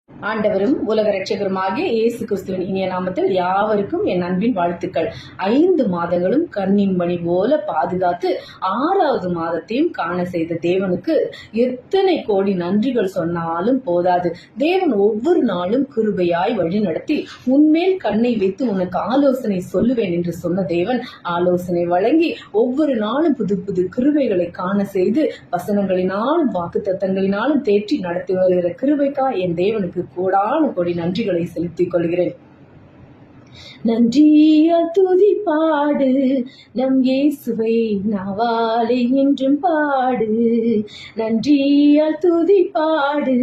ஆண்டவரும் உலக ரட்சகருமாகிய இயேசு கிறிஸ்துவின் இனிய நாமத்தில் யாவருக்கும் என் அன்பின் வாழ்த்துக்கள். 5 மாதங்களும் கண்ணின் மணி போல பாதுகாத்து 6வது மாதத்தையும் காண செய்த தேவனுக்கு எத்தனை கோடி நன்றிகள் சொன்னாலும் போதாது. தேவன் ஒவ்வொரு நாளும் கிருபையாய் வழி நடத்தி உன்மேல் கண்ணை வைத்து உனக்கு ஆலோசனை சொல்லுவேன் என்று சொன்ன தேவன் ஆலோசனை வழங்கி ஒவ்வொரு நாளும் புது புது கிருபைகளை காண செய்து வசனங்களினாலும் வாக்கு தத்தங்களினாலும் தேற்றி நடத்தி வருகிற கிருபைக்கா என் தேவனுக்கு கோடான கோடி நன்றிகளை செலுத்திக் கொள்கிறேன். நன்றியால் துதி பாடு நம் இயேசுவை நாவாலே என்றும் பாடு. நன்றியால் துதி பாடு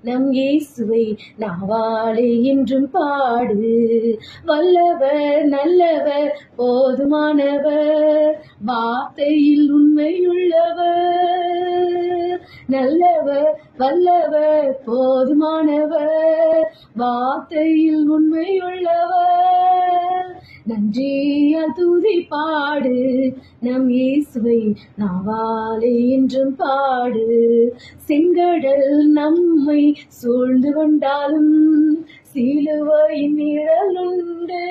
நம் இயேசுவை நாவாலே என்றும் பாடு. வல்லவர் நல்லவர் போதுமானவர் வார்த்தையில் உண்மையுள்ளவர். நல்லவர் வல்லவர் போதுமானவர் வார்த்தையில் உண்மையுள்ளவர். நன்றியால் துதி பாடு நம் இயேசுவை நாவாலே என்றும் பாடு. செங்கடல் நம்மை சூழ்ந்து கொண்டாலும் சிலுவையின் நிழலுண்டு.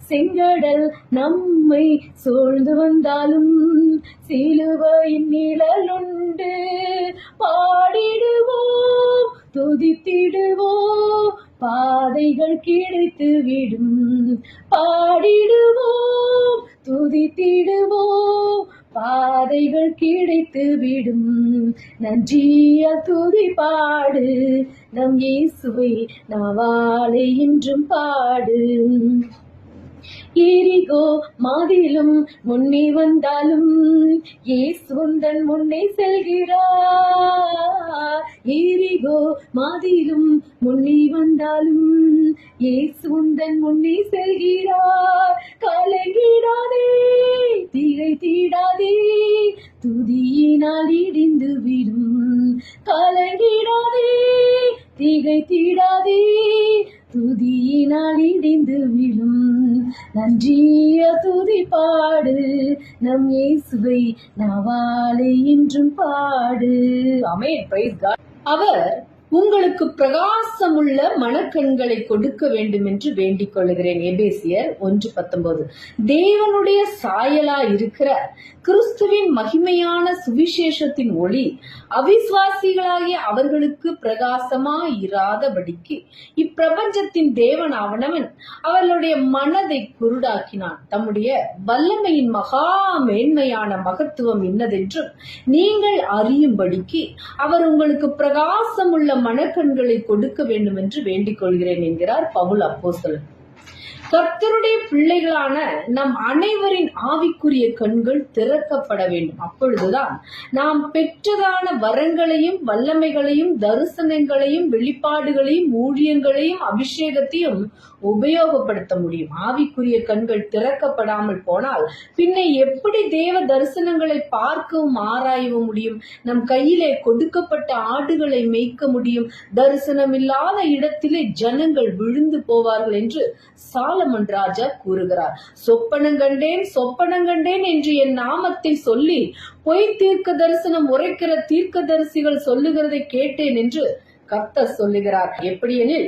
செங்கடல் நம்மை சூழ்ந்து வந்தாலும் சிலுவையின் நிழலுண்டு. பாடிடுவோம் துதித்திடுவோம் பாதைகள் கிடைத்து விடும். பாடிடுவோம் துதித்திடுவோம் பாதைகள் கிடைத்து விடும். நன்றியால் துதி பாடு நம் இயேசுவை நாவாலே என்றும் பாடு. எரிகோ மாதிலும் முன்னே வந்தாலும் இயேசு உந்தன் முன்னே செல்கிறார். எரிகோ மாதிலும் முன்னே வந்தாலும் இயேசு உந்தன் முன்னே செல்கிறார். கலங்கிடாதே திகைத்திடாதே துதியினால் இடிந்து விடும். கலங்கிடாதே திகைத்திடாதே துதியினால் இடிந்து விடும். நன்றிய துதி பாடு நம் இயேசுவை நாவாலே என்றும் பாடு. ஆமென். Price God. அவர் உங்களுக்கு பிரகாசமுள்ள மனக்கண்களை கொடுக்க வேண்டும் என்று வேண்டிக் கொள்கிறேன். எபேசியர் 1:19. தேவனுடைய சாயலா இருக்கிற கிறிஸ்துவின் மகிமையான சுவிசேஷத்தின் ஒளி அவிசுவாசிகளாகிய அவர்களுக்கு பிரகாசமாய் இராதபடிக்கு இப்பிரபஞ்சத்தின் தேவன் அவனவன் அவர்களுடைய மனதை குருடாக்கினான். தம்முடைய வல்லமையின் மகா மேன்மையான மகத்துவம் இன்னதென்றும் நீங்கள் அறியும்படிக்கு அவர் உங்களுக்கு பிரகாசமுள்ள மனக்கண்களை கொடுக்க வேண்டும் என்று வேண்டிக் கொள்கிறேன் என்கிறார் பவுல் அப்போஸ்தலன். கர்த்தருடைய பிள்ளைகளான நம் அனைவரின் ஆவிக்குரிய கண்கள் திறக்கப்பட வேண்டும். அப்பொழுதுதான் நாம் பெற்றதான வரங்களையும் வல்லமைகளையும் தரிசனங்களையும் வெளிப்பாடுகளையும் ஊழியங்களையும் அபிஷேகத்தையும் உபயோகப்படுத்த முடியும். ஆவிக்குரிய கண்கள் திறக்கப்படாமல் போனால் பின்ன எப்படி தேவ தரிசனங்களை பார்க்கவும் ஆராயவும் முடியும்? நம் கையிலே கொடுக்கப்பட்ட ஆடுகளை மேய்க்க முடியும்? தரிசனம் இல்லாத இடத்திலே ஜனங்கள் விழுந்து போவார்கள் என்று சாலமன் ராஜா கூறுகிறார். சொப்பனங்கண்டேன் சொப்பனங்கண்டேன் என்று என் நாமத்தில் சொல்லி பொய் தீர்க்க தரிசனம் உரைக்கிற தீர்க்கதரிசிகள் சொல்லுகிறதை கேட்டேன் என்று கர்த்தர் சொல்லுகிறார். எப்படியெனில்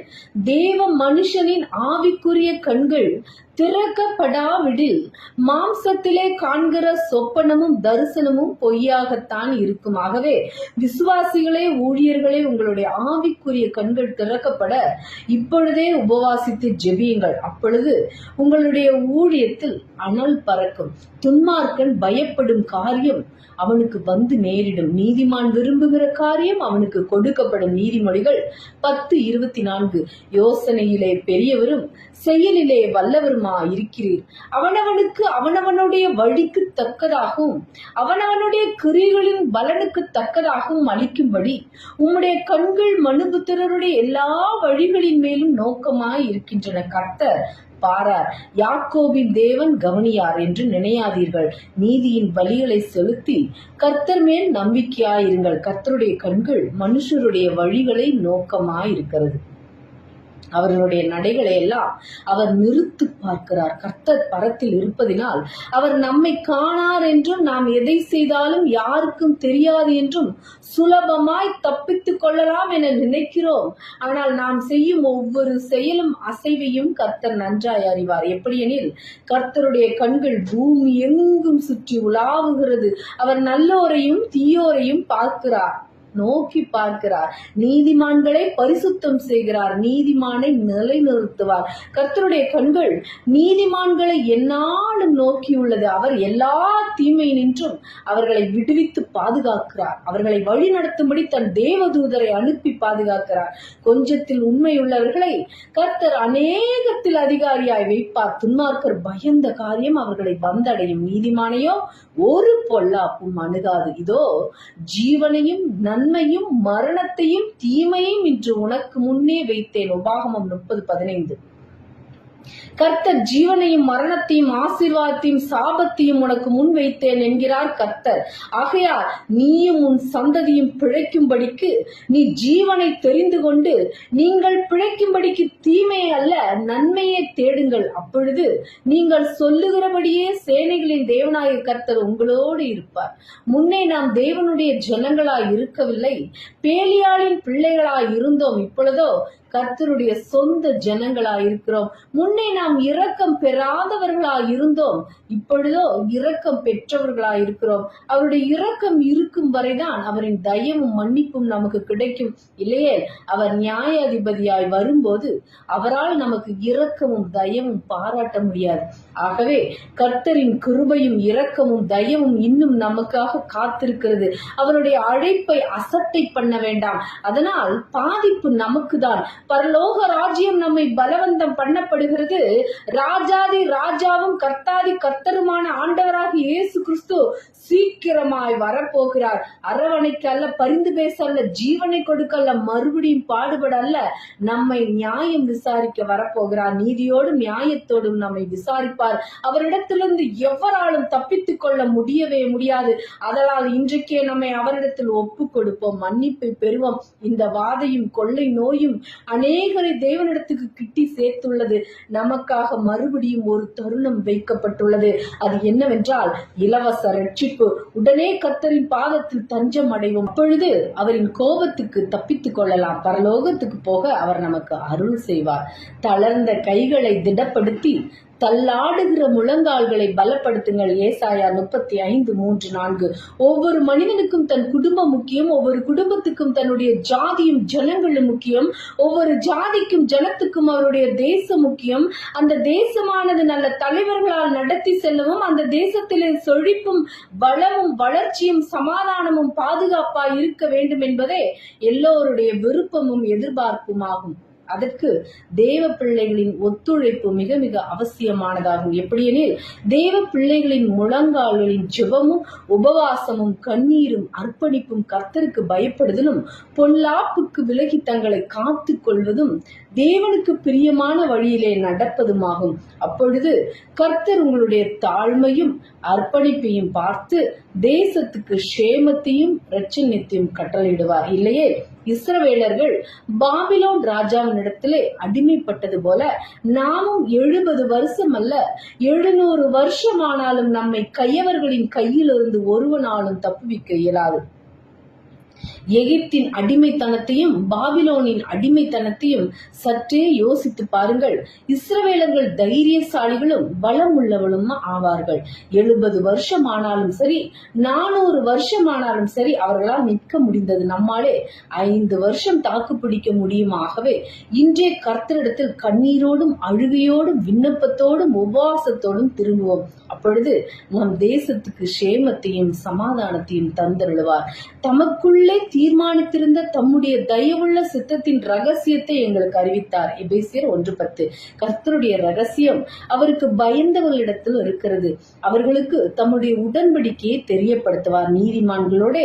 தேவ மனுஷனின் ஆவிக்குரிய கண்கள் திறக்கப்படாவிடில் மாம்சத்திலே காண்கிற சொப்பனமும் தரிசனமும் பொய்யாகத்தான் இருக்கும். ஆகவே விசுவாசிகளே ஊழியர்களே உங்களுடைய ஆவிக்குரிய கண்கள் திறக்கப்பட இப்பொழுதே உபவாசித்து ஜெபியுங்கள். அப்பொழுது உங்களுடைய ஊழியத்தில் அனல் பறக்கும். துன்மார்க்கன் பயப்படும் காரியம் அவனுக்கு வந்து நேரிடும். நீதிமான் விரும்புகிற காரியம் அவனுக்கு கொடுக்கப்படும். நீதிமொழிகள் 10:24. யோசனையிலே பெரியவரும் செயலிலே வல்லவருமா இருக்கிறீர். அவனவனுக்கு அவனவனுடைய வழிக்கு தக்கதாகவும் அவனவனுடைய கிரியைகளின் பலனுக்கு தக்கதாகவும் அளிக்கும்படி உம்முடைய கண்கள் மனுபுத்திரருடைய எல்லா வழிகளின் மேலும் நோக்கமாய் இருக்கின்றன. கர்த்தர் பாரார், யாக்கோபின் தேவன் கவனியார் என்று நினையாதீர்கள். நீதியின் பலிகளை செலுத்தி கர்த்தர் மேல் நம்பிக்கையாயிருங்கள். கர்த்தருடைய கண்கள் மனுஷருடைய வழிகளை நோக்கமாயிருக்கிறது. அவர்களுடைய நடைகளை எல்லாம் அவர் நிறுத்து பார்க்கிறார். கர்த்தர் பரத்தில் இருப்பதினால் அவர் நம்மை காணார் என்றும், நாம் எதை செய்தாலும் யாருக்கும் தெரியாது என்றும் சுலபமாய் தப்பித்துக் கொள்ளலாம் என நினைக்கிறோம். ஆனால் நாம் செய்யும் ஒவ்வொரு செயலும் அசைவையும் கர்த்தர் நன்றாய் அறிவார். எப்படியெனில், கர்த்தருடைய கண்கள் பூமி எங்கும் சுற்றி உலாவுகிறது. அவர் நல்லோரையும் தீயோரையும் பார்க்கிறார், நோக்கி பார்க்கிறார். நீதிமான்களை பரிசுத்தம் செய்கிறார், நீதிமானை நிலைநிறுத்துவார். கர்த்தருடைய கண்கள் நீதிமான்களை எந்நாளும் நோக்கியுள்ளது. அவர் எல்லா தீமையினின்றும் அவர்களை விடுவித்து பாதுகாக்கிறார். அவர்களை வழி நடத்தும்படி தன் தேவதூதரை அனுப்பி பாதுகாக்கிறார். கொஞ்சத்தில் உண்மையுள்ளவர்களை கர்த்தர் அநேகத்தில் அதிகாரியாய் வைப்பார். துன்மார்க்கர் பயந்த காரியம் அவர்களை வந்தடையும், நீதிமானையோ ஒரு பொல்லாப்பும் அணுகாது. இதோ, ஜீவனையும் நன்மையும் மரணத்தையும் தீமையும் இன்று உனக்கு முன்னே வைத்தேன். உபாகமம் 30:15. கர்த்தர் ஜீவனையும் மரணத்தையும் ஆசீர்வாதத்தையும் சாபத்தையும் உனக்கு முன் வைத்தேன் என்கிறார் கர்த்தர். ஆகையால் நீயும் உன் சந்ததியும் பிழைக்கும்படிக்கு நீ ஜீவனை தெரிந்து கொண்டு, நீங்கள் பிழைக்கும்படிக்கு தீமையை அல்ல நன்மையை தேடுங்கள். அப்பொழுது நீங்கள் சொல்லுகிறபடியே சேனைகளின் தேவனாய கர்த்தர் உங்களோடு இருப்பார். முன்னே நாம் தேவனுடைய ஜனங்களாய் இருக்கவில்லை, பேலியாளின் பிள்ளைகளாய் இருந்தோம். இப்பொழுதோ கர்த்தருடைய சொந்த ஜனங்களாய் இருக்கிறோம். முன்னே நாம் இரக்கம் பெறாதவர்களாய் இருந்தோம், இப்பொழுதோ இரக்கம் பெற்றவர்களாய் இருக்கிறோம். அவருடைய இரக்கம் இருக்கும் வரைதான் அவரின் தயவும் மன்னிப்பும் நமக்கு கிடைக்கும். இல்லையே, அவர் நியாயாதிபதியாய் வரும்போது அவரால் நமக்கு இரக்கமும் தயவும் பாராட்ட முடியாது. ஆகவே கர்த்தரின் கிருபையும் இரக்கமும் தயவும் இன்னும் நமக்காக காத்திருக்கிறது. அவருடைய அழைப்பை அசட்டை பண்ண வேண்டாம். அதனால் பாதிப்பு நமக்கு தான். பரலோக ராஜ்யம் நம்மை பலவந்தம் பண்ணப்படுகிறது. ராஜாதி ராஜாவும் கர்த்தாதி கர்த்தருமான ஆண்டவராக இயேசு கிறிஸ்து சீக்கிரமாய் வரப்போகிறார். அரவணைக்கு அல்ல, பரிந்து பேச அல்ல, ஜீவனை கொடுக்க அல்ல, மறுபடியும் பாடுபட அல்ல, நம்மை நியாயம் விசாரிக்க வரப்போகிறார். நீதியோடும் நியாயத்தோடும் நம்மை விசாரிப்பார். அவரிடத்திலிருந்து எவராலும் தப்பித்துக் கொள்ள முடியவே முடியாது. அதனால் இன்றைக்கே நம்மை அவரிடத்தில் ஒப்பு கொடுப்போம், மன்னிப்பை பெறுவோம். இந்த வாதையும் கொள்ளை நோயும் அநேகரை தேவனிடத்துக்கு கிட்டி சேர்த்துள்ளது. நமக்காக மறுபடியும் ஒரு தருணம் வைக்கப்பட்டுள்ளது. அது என்னவென்றால் இலவச ரட்சிப்பு. உடனே கர்த்தரின் பாதத்தில் தஞ்சம் அடைவோம். அப்பொழுது அவரின் கோபத்துக்கு தப்பித்துக் கொள்ளலாம். பரலோகத்துக்கு போக அவர் நமக்கு அருள் செய்வார். தளர்ந்த கைகளை திடப்படுத்தி தள்ளாடுகிற முழங்கால்களை பலப்படுத்துங்கள். ஏசாயா 35:3-4. ஒவ்வொரு மனிதனுக்கும் தன் குடும்பம் முக்கியம். ஒவ்வொரு குடும்பத்துக்கும் தன்னுடைய ஜாதியும் ஜனங்களும் முக்கியம். ஒவ்வொரு ஜாதிக்கும் ஜனத்துக்கும் அவருடைய தேசம் முக்கியம். அந்த தேசமானது நல்ல தலைவர்களால் நடத்தி செல்லவும், அந்த தேசத்திலே செழிப்பும் வளமும் வளர்ச்சியும் சமாதானமும் பாதுகாப்பாய் இருக்க வேண்டும் என்பதே எல்லோருடைய விருப்பமும் எதிர்பார்ப்பும் ஆகும். அதற்கு தேவ பிள்ளைகளின் ஒத்துழைப்பு மிக மிக அவசியமானதாகும். எப்படியெனில், தேவ பிள்ளைகளின் முழங்கால்களின் ஜெபமும் உபவாசமும் கண்ணீரும் அர்ப்பணிப்பும் கர்த்தருக்கு பயப்படுதலும் பொல்லாப்புக்கு விலகி தங்களை காத்து கொள்வதும் தேவனுக்கு பிரியமான வழியிலே நடப்பதுமாகும். அப்பொழுது கர்த்தர் உங்களுடைய தாழ்மையும் அர்ப்பணிப்பையும் பார்த்து தேசத்துக்கு சேமத்தையும் இரட்சணியத்தையும் கட்டளையிடுவார். இல்லையே, இஸ்ரவேலர்கள் பாபிலோன் ராஜாவினிடத்திலே அடிமைப்பட்டது போல நாமும் 70 வருஷம் அல்ல 700 வருஷமானாலும் நம்மை கையவர்களின் கையிலிருந்து ஒருவனாலும் தப்புவிக்க இயலாது. எகிப்தின் அடிமைத்தனத்தையும் பாபிலோனின் அடிமைத்தனத்தையும் சற்றே யோசித்து பாருங்கள். இஸ்ரவேலர்கள் தைரியசாலிகளும் பலம் உள்ளவளும் ஆவார்கள். 70 வருஷம் ஆனாலும் சரி, 400 வருஷம் ஆனாலும் சரி, அவர்களால் நிற்க முடிந்தது. நம்மாலே 5 வருஷம் தாக்கு பிடிக்க முடியும். ஆகவே இன்றே கர்த்தரிடத்தில் கண்ணீரோடும் அழுகையோடும் விண்ணப்பத்தோடும் உபவாசத்தோடும் திரும்புவோம். அப்பொழுது நம் தேசத்துக்கு சேமத்தையும் சமாதானத்தையும் தந்தருளுவார். தமக்குள்ளே தீர்மானித்திருந்த தம்முடைய தயவுள்ள சித்தத்தின் ரகசியத்தை எங்களுக்கு அறிவித்தார். எபேசியர் 1:10. கர்த்தருடைய ரகசியம் அவருக்கு பயந்தவர்களிடத்தில் இருக்கிறது. அவர்களுக்கு தம்முடைய உடன்படிக்கையை தெரியப்படுத்துவார். நீதிமான்களோட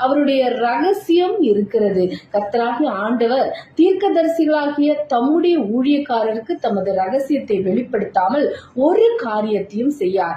அவருடைய ரகசியம் இருக்கிறது. கர்த்தராகிய ஆண்டவர் தீர்க்கதரிசிகளாகிய தம்முடைய ஊழியக்காரருக்கு தமது ரகசியத்தை வெளிப்படுத்தாமல் ஒரு காரியத்தையும் செய்யார்.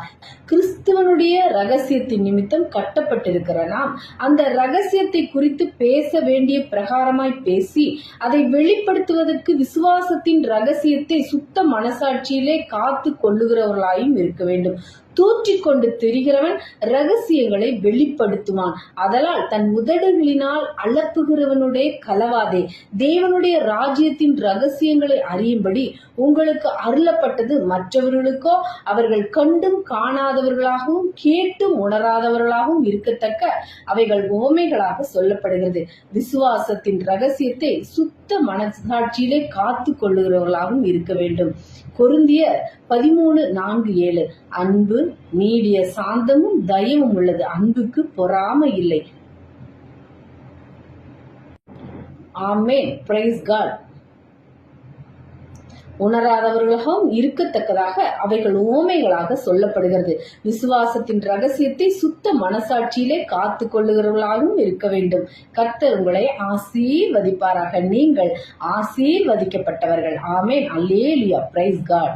கிறிஸ்துவனுடைய ரகசியத்தின் நிமித்தம் கட்டப்பட்டிருக்கிற நாம் அந்த ரகசியத்தை குறித்து குறித்து பேச வேண்டிய பிரகாரமாய் பேசி அதை வெளிப்படுத்துவதற்கு விசுவாசத்தின் ரகசியத்தை சுத்த மனசாட்சியிலே காத்து கொள்ளுகிறவர்களாயும் இருக்க வேண்டும். தூற்றிக்கொண்டு திரிகிறவன் ரகசியங்களை வெளிப்படுத்துவான். அதனால் தன் உதடுகளினால் அளப்புகிறவனுடைய கலவாதே. தேவனுடைய ராஜ்யத்தின் ரகசியங்களை அறியும்படி உங்களுக்கு அருளப்பட்டது மற்றவர்களுக்கோ அவர்கள் கண்டும் காணாதவர்களாகவும் கேட்டும் உணராதவர்களாகவும் இருக்கத்தக்க அவைகள் உவமைகளாக சொல்லப்படுகிறது. விசுவாசத்தின் ரகசியத்தை சுத்த மனசாட்சியிலே காத்து கொள்ளுகிறவர்களாகவும் இருக்க வேண்டும். கொரிந்தியர் 13:4-7 அன்பு நீடிய சாந்தமும் தயவும் உள்ளது. அன்புக்கு பொறாமை இல்லை. ஆமென். Price God. உணராதவர்களாகவும் இருக்கத்தக்கதாக அவைகள் உவமைகளாக சொல்லப்படுகிறது. விசுவாசத்தின் ரகசியத்தை சுத்த மனசாட்சியிலே காத்து கொள்ளுகிறவர்களாகவும் இருக்க வேண்டும். கர்த்தர் உங்களை ஆசீர்வதிப்பாராக. நீங்கள் ஆசீர்வதிக்கப்பட்டவர்கள். ஆமென். அல்லேலூயா. Price God.